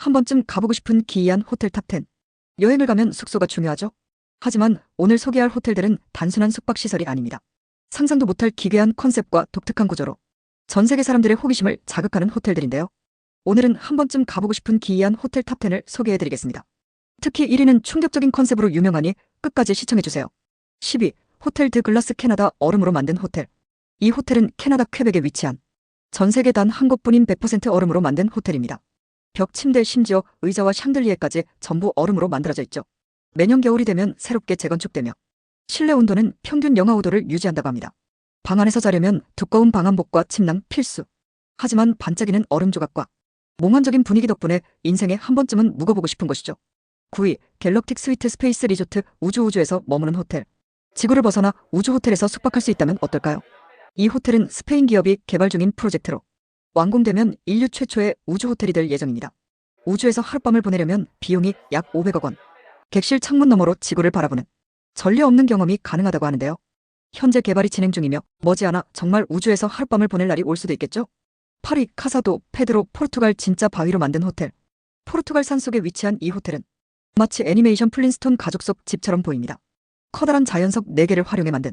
한 번쯤 가보고 싶은 기이한 호텔 탑10. 여행을 가면 숙소가 중요하죠. 하지만 오늘 소개할 호텔들은 단순한 숙박시설이 아닙니다. 상상도 못할 기괴한 컨셉과 독특한 구조로 전 세계 사람들의 호기심을 자극하는 호텔들인데요. 오늘은 한 번쯤 가보고 싶은 기이한 호텔 탑10을 소개해드리겠습니다. 특히 1위는 충격적인 컨셉으로 유명하니 끝까지 시청해주세요. 10위, 호텔 드 글라스 캐나다 얼음으로 만든 호텔. 이 호텔은 캐나다 퀘벡에 위치한 전 세계 단 한 곳뿐인 100% 얼음으로 만든 호텔입니다. 벽, 침대, 심지어 의자와 샹들리에까지 전부 얼음으로 만들어져 있죠. 매년 겨울이 되면 새롭게 재건축되며 실내 온도는 평균 영하 5도를 유지한다고 합니다. 방 안에서 자려면 두꺼운 방한복과 침낭 필수. 하지만 반짝이는 얼음 조각과 몽환적인 분위기 덕분에 인생에 한 번쯤은 묵어보고 싶은 곳이죠. 9위, 갤럭틱 스위트 스페이스 리조트 우주에서 머무는 호텔. 지구를 벗어나 우주 호텔에서 숙박할 수 있다면 어떨까요? 이 호텔은 스페인 기업이 개발 중인 프로젝트로 완공되면 인류 최초의 우주 호텔이 될 예정입니다. 우주에서 하룻밤을 보내려면 비용이 약 500억 원. 객실 창문 너머로 지구를 바라보는 전례 없는 경험이 가능하다고 하는데요. 현재 개발이 진행 중이며 머지않아 정말 우주에서 하룻밤을 보낼 날이 올 수도 있겠죠? 8위, 카사도 페드로 포르투갈 진짜 바위로 만든 호텔. 포르투갈 산속에 위치한 이 호텔은 마치 애니메이션 플린스톤 가족 속 집처럼 보입니다. 커다란 자연석 4개를 활용해 만든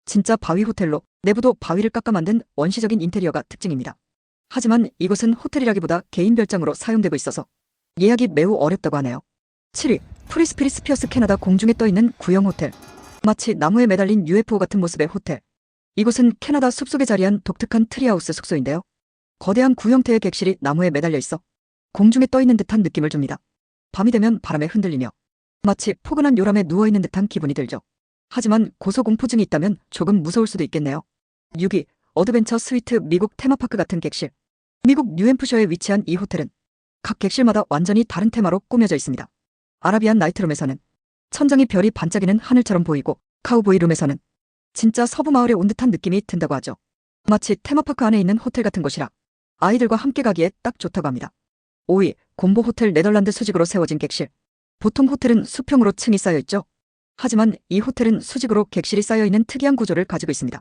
진짜 바위 호텔로 내부도 바위를 깎아 만든 원시적인 인테리어가 특징입니다. 하지만 이곳은 호텔이라기보다 개인 별장으로 사용되고 있어서 예약이 매우 어렵다고 하네요. 7위, 프리스피리 스피어스 캐나다 공중에 떠있는 구형 호텔. 마치 나무에 매달린 UFO 같은 모습의 호텔. 이곳은 캐나다 숲속에 자리한 독특한 트리하우스 숙소인데요. 거대한 구형태의 객실이 나무에 매달려 있어 공중에 떠있는 듯한 느낌을 줍니다. 밤이 되면 바람에 흔들리며 마치 포근한 요람에 누워있는 듯한 기분이 들죠. 하지만 고소공포증이 있다면 조금 무서울 수도 있겠네요. 6위, 어드벤처 스위트 미국 테마파크 같은 객실. 미국 뉴햄프셔에 위치한 이 호텔은 각 객실마다 완전히 다른 테마로 꾸며져 있습니다. 아라비안 나이트룸에서는 천장이 별이 반짝이는 하늘처럼 보이고 카우보이 룸에서는 진짜 서부 마을에 온 듯한 느낌이 든다고 하죠. 마치 테마파크 안에 있는 호텔 같은 곳이라 아이들과 함께 가기에 딱 좋다고 합니다. 5위, 곰보 호텔 네덜란드 수직으로 세워진 객실. 보통 호텔은 수평으로 층이 쌓여 있죠. 하지만 이 호텔은 수직으로 객실이 쌓여 있는 특이한 구조를 가지고 있습니다.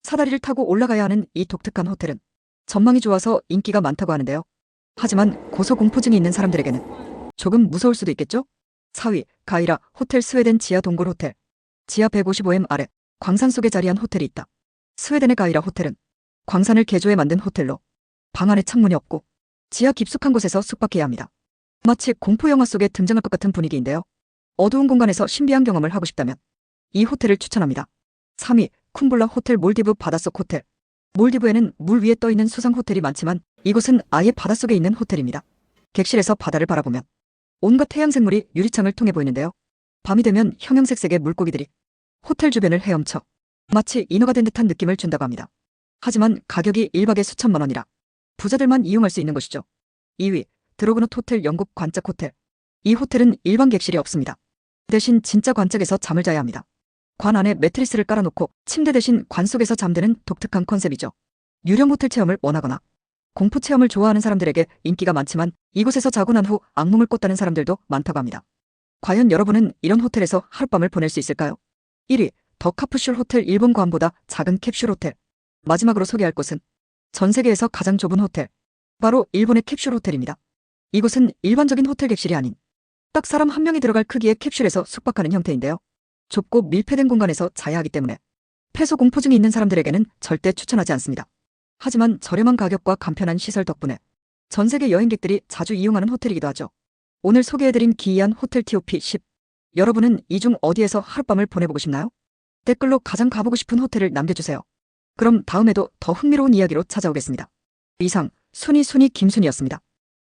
사다리를 타고 올라가야 하는 이 독특한 호텔은 전망이 좋아서 인기가 많다고 하는데요. 하지만 고소공포증이 있는 사람들에게는 조금 무서울 수도 있겠죠? 4위, 가이라 호텔 스웨덴 지하 동굴 호텔. 지하 155m 아래 광산 속에 자리한 호텔이 있다. 스웨덴의 가이라 호텔은 광산을 개조해 만든 호텔로 방 안에 창문이 없고 지하 깊숙한 곳에서 숙박해야 합니다. 마치 공포영화 속에 등장할 것 같은 분위기인데요. 어두운 공간에서 신비한 경험을 하고 싶다면 이 호텔을 추천합니다. 3위, 쿰블라 호텔 몰디브 바닷속 호텔. 몰디브에는 물 위에 떠있는 수상 호텔이 많지만 이곳은 아예 바닷속에 있는 호텔입니다. 객실에서 바다를 바라보면 온갖 해양생물이 유리창을 통해 보이는데요. 밤이 되면 형형색색의 물고기들이 호텔 주변을 헤엄쳐 마치 인어가 된 듯한 느낌을 준다고 합니다. 하지만 가격이 1박에 수천만 원이라 부자들만 이용할 수 있는 곳이죠. 2위, 드로그넛 호텔 영국 관짝 호텔. 이 호텔은 일반 객실이 없습니다. 대신 진짜 관짝에서 잠을 자야 합니다. 관 안에 매트리스를 깔아놓고 침대 대신 관 속에서 잠드는 독특한 컨셉이죠. 유령 호텔 체험을 원하거나 공포 체험을 좋아하는 사람들에게 인기가 많지만 이곳에서 자고 난 후 악몽을 꿨다는 사람들도 많다고 합니다. 과연 여러분은 이런 호텔에서 하룻밤을 보낼 수 있을까요? 1위, 더 카프슐 호텔 일본 괌보다 작은 캡슐 호텔. 마지막으로 소개할 곳은 전 세계에서 가장 좁은 호텔. 바로 일본의 캡슐 호텔입니다. 이곳은 일반적인 호텔 객실이 아닌 딱 사람 한 명이 들어갈 크기의 캡슐에서 숙박하는 형태인데요. 좁고 밀폐된 공간에서 자야 하기 때문에 폐소 공포증이 있는 사람들에게는 절대 추천하지 않습니다. 하지만 저렴한 가격과 간편한 시설 덕분에 전 세계 여행객들이 자주 이용하는 호텔이기도 하죠. 오늘 소개해드린 기이한 호텔 TOP 10. 여러분은 이 중 어디에서 하룻밤을 보내보고 싶나요? 댓글로 가장 가보고 싶은 호텔을 남겨주세요. 그럼 다음에도 더 흥미로운 이야기로 찾아오겠습니다. 이상 순이 김순이었습니다.